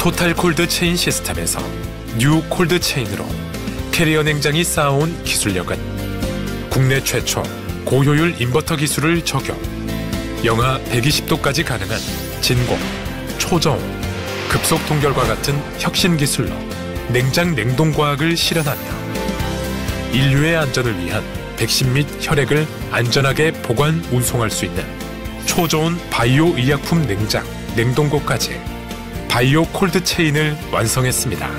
토탈 콜드 체인 시스템에서 뉴 콜드 체인으로 캐리어 냉장이 쌓아온 기술력은 국내 최초 고효율 인버터 기술을 적용, 영하 120도까지 가능한 진공, 초저온, 급속 동결과 같은 혁신 기술로 냉장 냉동과학을 실현하며 인류의 안전을 위한 백신 및 혈액을 안전하게 보관, 운송할 수 있는 초저온 바이오 의약품 냉장, 냉동고까지 바이오 콜드 체인을 완성했습니다.